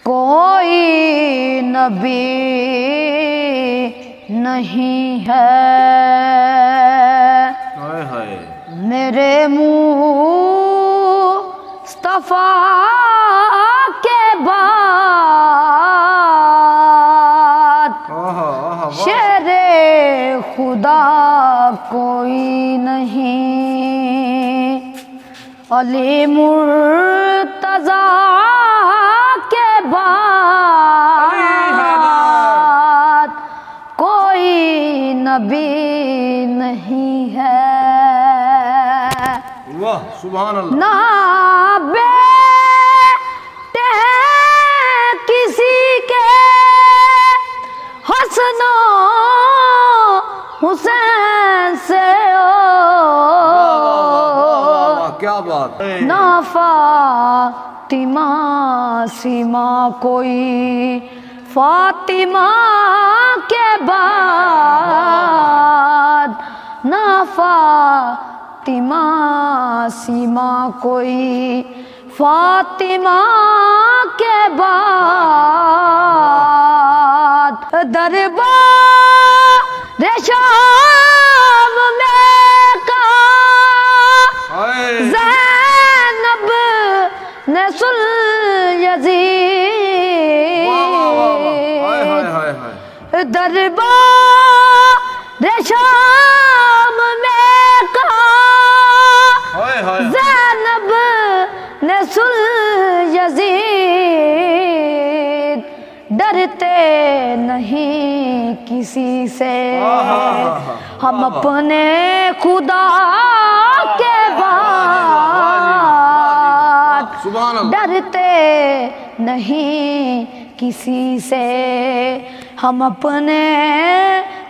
कोई नबी नहीं है मेरे मुस्तफा के बाद। शेरे खुदा कोई नहीं अली मुर्तजा के बाद कोई नबी नहीं है। वाह सुभान अल्लाह। ना बेटे किसी के हसनो हुसैन से क्या बात है। ना फातिमा सीमा कोई फातिमा के बाद। ना फातिमा सीमा कोई फातिमा के बाद। दरबार शाम में का ज़ैनब ने सुन यज़ीद। दरबार शाम में का ज़ैनब ने सुन यज़ीद। डरते नहीं किसी से हम अपने खुदा के बाद। डरते नहीं किसी से हम अपने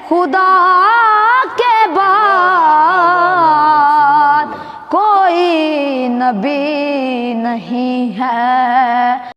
खुदा के बाद। कोई नबी नहीं है।